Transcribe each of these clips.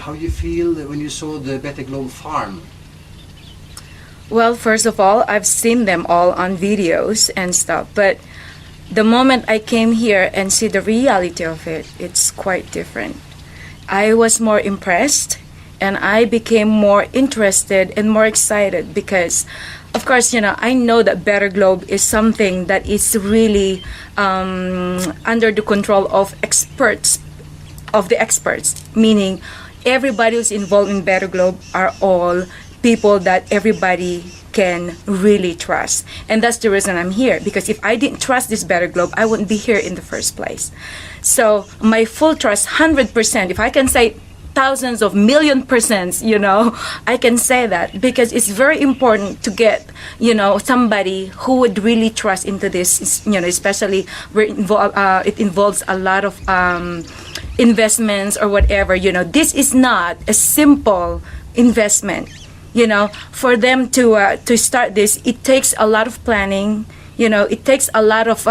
how you feel when you saw the Better Globe farm? Well, first of all, I've seen them all on videos and stuff, but the moment I came here and see the reality of it, it's quite different. I was more impressed, and I became more interested and more excited because, of course, you know, I know that Better Globe is something that is really under the control of experts, meaning everybody who's involved in Better Globe are all people that everybody can really trust. And that's the reason I'm here, because if I didn't trust this Better Globe, I wouldn't be here in the first place. So my full trust, 100%, if I can say thousands of %, you know, I can say that, because it's very important to get, you know, somebody who would really trust into this, you know, especially where it involves a lot of investments or whatever. You know, this is not a simple investment. You know, for them to start this, it takes a lot of planning. You know, it takes a lot of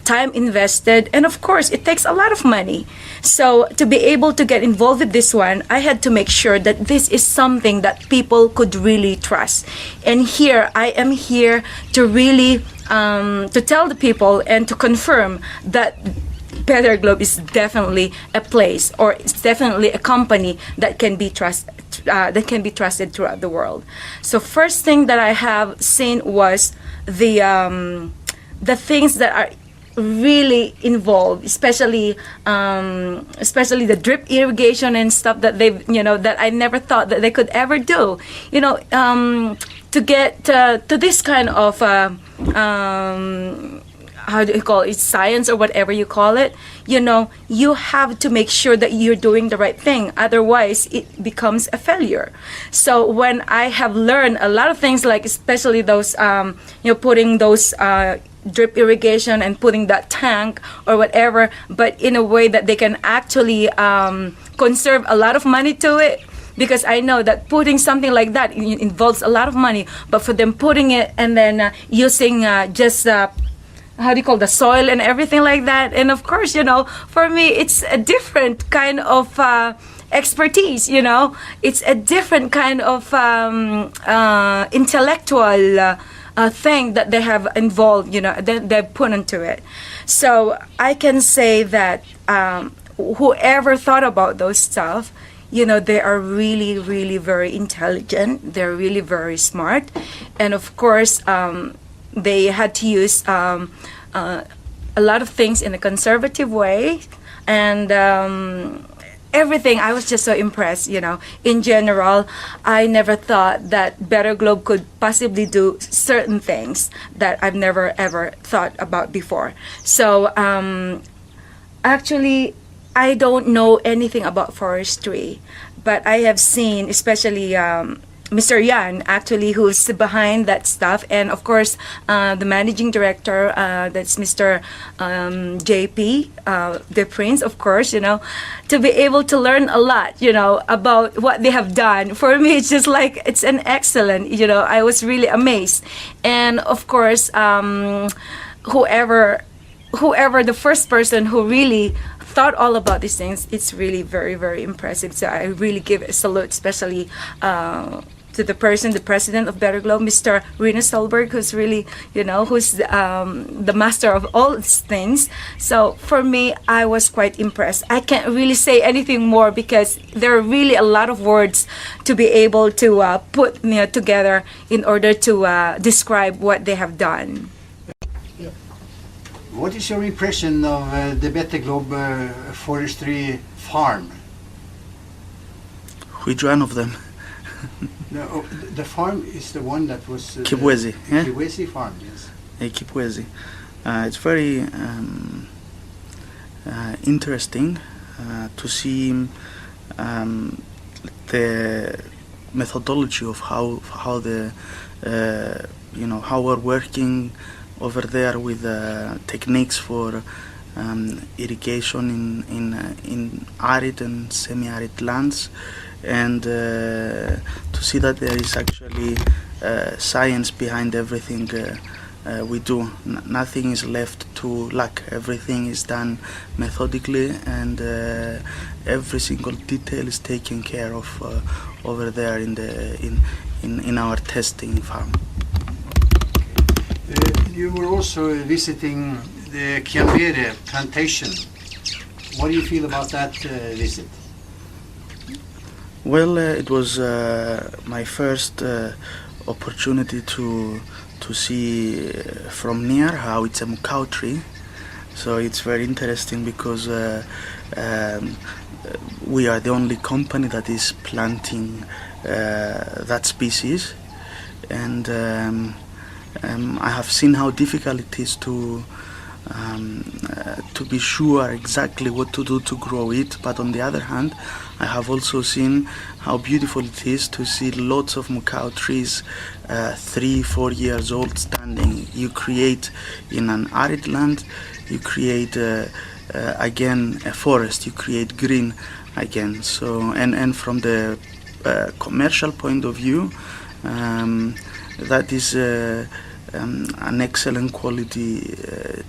time invested, and of course, it takes a lot of money. So to be able to get involved with this one, I had to make sure that this is something that people could really trust. And here, I am here to really to tell the people and to confirm that Better Globe is definitely a place, or it's definitely a company that can be trusted. That can be trusted throughout the world. So first thing that I have seen was the things that are really involved, especially the drip irrigation and stuff that they, you know, that I never thought that they could ever do. You know, to get to this kind of how do you call it, science or whatever you call it, you know, you have to make sure that you're doing the right thing. Otherwise, it becomes a failure. So when I have learned a lot of things, like especially those, you know, putting those drip irrigation and putting that tank or whatever, but in a way that they can actually conserve a lot of money to it. Because I know that putting something like that involves a lot of money, but for them putting it and then using just how do you call the soil and everything like that. And of course, you know, for me, it's a different kind of expertise, you know. It's a different kind of intellectual thing that they have involved, you know, they've put into it. So I can say that whoever thought about those stuff, you know, they are really, really very intelligent. They're really very smart. And of course, they had to use a lot of things in a conservative way, and everything. I was just so impressed, you know. In general, I never thought that Better Globe could possibly do certain things that I've never ever thought about before. So actually, I don't know anything about forestry, but I have seen, especially Mr. Yan, actually, who's behind that stuff, and of course, the managing director, that's Mr. JP, the Prince, of course, you know, to be able to learn a lot, you know, about what they have done. For me, it's just like, it's an excellent, you know, I was really amazed. And of course, whoever the first person who really thought all about these things, it's really very, very impressive. So I really give a salute, especially to the president of Better Globe, Mr. Rino Solberg, who's really, you know, who's the master of all these things. So for me, I was quite impressed. I can't really say anything more because there are really a lot of words to be able to put, you know, together in order to describe what they have done. What is your impression of the Better Globe forestry farm? Which one of them? No, the farm is the one that was Kibwezi, yeah? Kibwezi farm, yes. Kibwezi. It's very interesting to see the methodology of how the you know, how we're working over there with techniques for irrigation in arid and semi-arid lands, and to see that there is actually science behind everything we do. Nothing is left to luck. Everything is done methodically, and every single detail is taken care of over there in our testing farm. You were also visiting the Kiambere plantation. What do you feel about that visit? Well, it was my first opportunity to see from near how it's a mukau tree. So it's very interesting because we are the only company that is planting that species, and I have seen how difficult it is to be sure exactly what to do to grow it. But on the other hand, I have also seen how beautiful it is to see lots of mukau trees 3-4 years old standing. You create in an arid land, you create again a forest, you create green again. So and from the commercial point of view, that is an excellent quality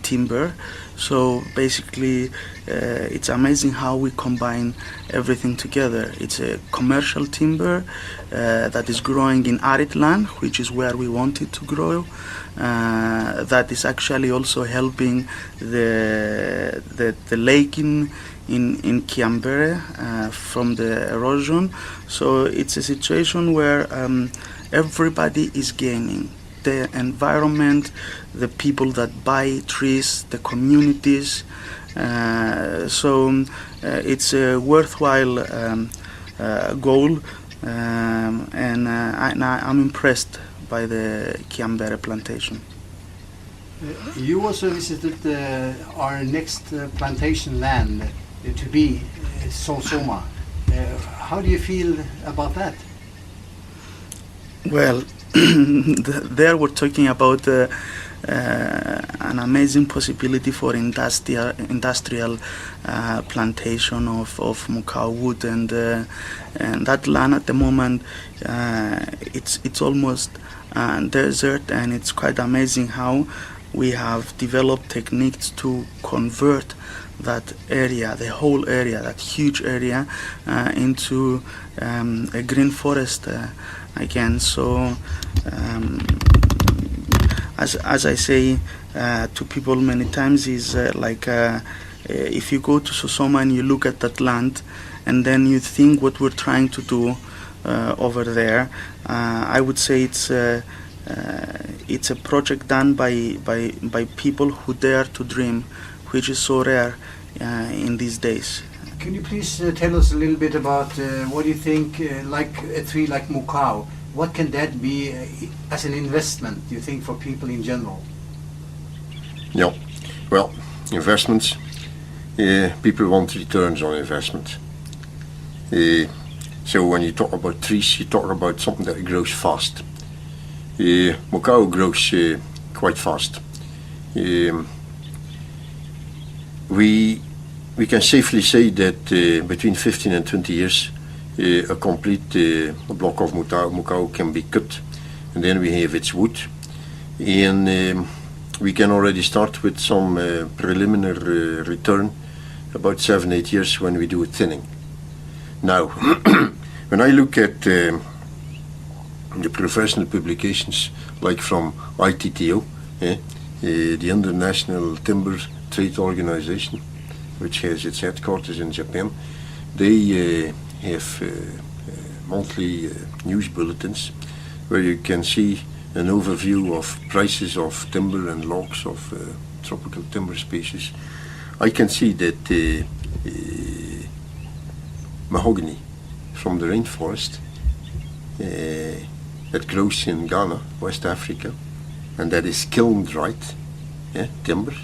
timber. So basically it's amazing how we combine everything together. It's a commercial timber that is growing in arid land, which is where we want it to grow, that is actually also helping the lake in Kiambere from the erosion. So it's a situation where everybody is gaining. The environment, the people that buy trees, the communities. So it's a worthwhile goal, and I'm impressed by the Kiambere plantation. You also visited our next plantation land to be Sosoma. How do you feel about that? Well, there we're talking about an amazing possibility for industrial plantation of mukau wood, and that land at the moment it's almost desert, and it's quite amazing how we have developed techniques to convert that area, the whole area, that huge area, into a green forest again. So as I say to people many times, is like if you go to Sosoma and you look at that land and then you think what we're trying to do over there, I would say it's a project done by people who dare to dream, which is so rare in these days. Can you please tell us a little bit about what you think, like a tree like mukau, what can that be as an investment, do you think, for people in general? Yeah, well, investments, people want returns on investment. So when you talk about trees, you talk about something that grows fast. Mukau grows quite fast. We can safely say that between 15 and 20 years a complete block of mukau can be cut, and then we have its wood, and we can already start with some preliminary return about 7-8 years when we do thinning. Now when I look at the professional publications like from ITTO, the International Timber Trade Organization, which has its headquarters in Japan, they have monthly news bulletins where you can see an overview of prices of timber and logs of tropical timber species. I can see that mahogany from the rainforest that grows in Ghana, West Africa, and that is kiln dried timber,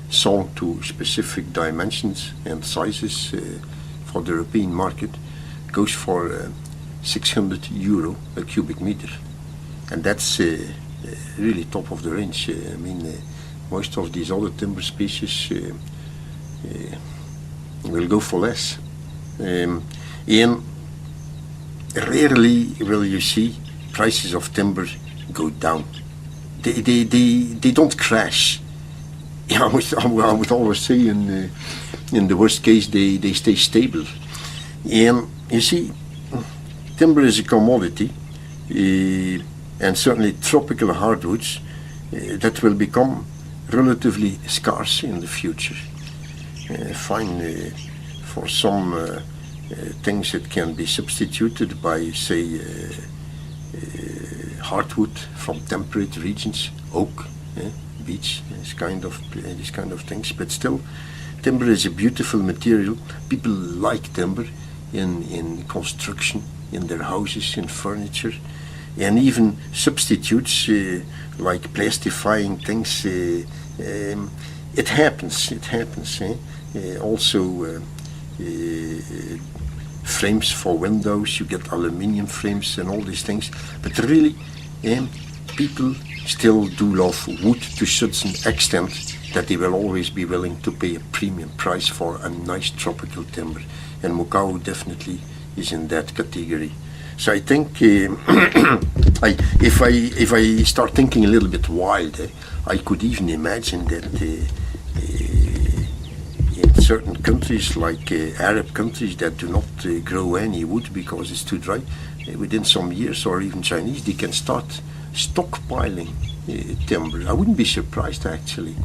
sawn to specific dimensions and sizes for the European market, goes for 600 euro a cubic meter, and that's really top of the range. I mean, most of these other timber species will go for less, and rarely will you see prices of timber go down they don't crash. Yeah, I would always say in the worst case they stay stable. And you see, timber is a commodity, and certainly tropical hardwoods that will become relatively scarce in the future. Fine, for some things it can be substituted by, say, hardwood from temperate regions, oak, beech, these kind of things. But still, timber is a beautiful material. People like timber in construction, in their houses, in furniture, and even substitutes like plastifying things. It happens. Also, frames for windows. You get aluminium frames and all these things. But really, people still do love wood to such an extent that they will always be willing to pay a premium price for a nice tropical timber. And Mukau definitely is in that category. So I think if I start thinking a little bit wild, I could even imagine that in certain countries like Arab countries that do not grow any wood because it's too dry, within some years, or even Chinese, they can start stockpiling timber. I wouldn't be surprised actually.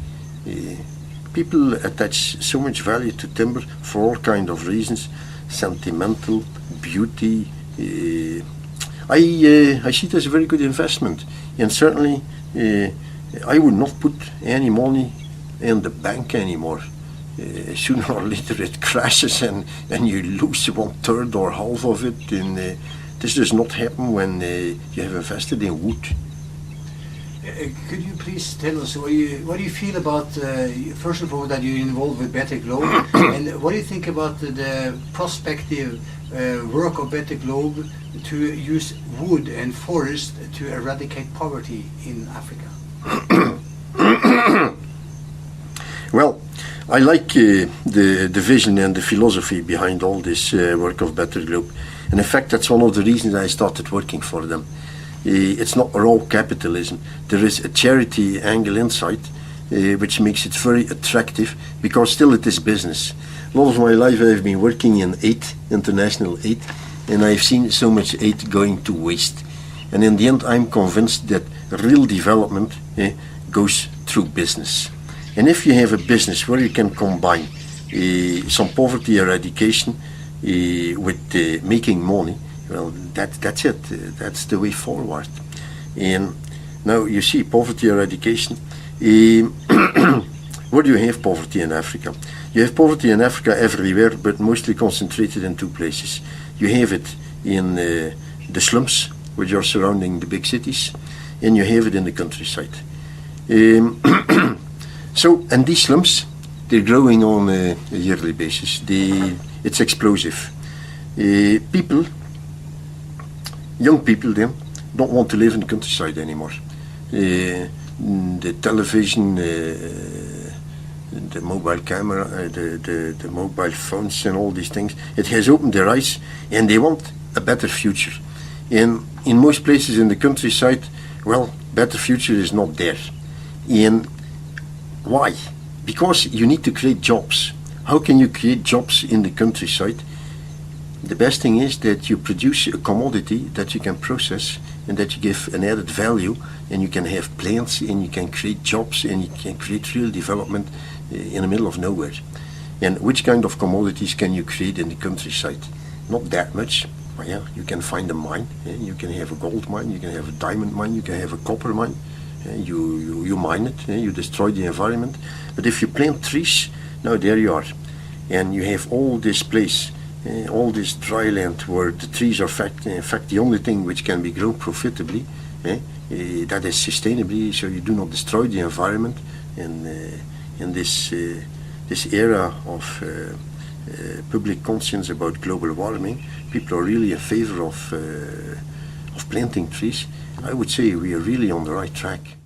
People attach so much value to timber for all kinds of reasons, sentimental, beauty. I see it as a very good investment, and certainly I would not put any money in the bank anymore. Sooner or later it crashes and you lose 1/3 or half of it, and this does not happen when you have invested in wood. Could you please tell us what do you feel about, first of all, that you're involved with Better Globe, and what do you think about the prospective work of Better Globe to use wood and forest to eradicate poverty in Africa? Well, I like the vision and the philosophy behind all this work of Better Globe, and in fact that's one of the reasons I started working for them. It's not raw capitalism. There is a charity angle inside, which makes it very attractive, because still it is business. A lot of my life I've been working in aid, international aid, and I've seen so much aid going to waste. And in the end I'm convinced that real development goes through business. And if you have a business where you can combine some poverty eradication with making money, well, that's it. That's the way forward. And now you see poverty eradication. Where do you have poverty in Africa? You have poverty in Africa everywhere, but mostly concentrated in two places. You have it in the slums, which are surrounding the big cities, and you have it in the countryside. So, and these slums, they're growing on a yearly basis. It's explosive. Young people then don't want to live in the countryside anymore. The television, the mobile camera, the mobile phones and all these things, it has opened their eyes, and they want a better future. And in most places in the countryside, well, better future is not there. And why? Because you need to create jobs. How can you create jobs in the countryside? The best thing is that you produce a commodity that you can process and that you give an added value, and you can have plants and you can create jobs and you can create real development in the middle of nowhere. And which kind of commodities can you create in the countryside? Not that much. Well, yeah, you can find a mine, you can have a gold mine, you can have a diamond mine, you can have a copper mine. You mine it, you destroy the environment. But if you plant trees, now there you are. And you have all this place, all this dry land where the trees are in fact the only thing which can be grown profitably, that is sustainably, so you do not destroy the environment. And in this era of public conscience about global warming, people are really in favor of planting trees. I would say we are really on the right track.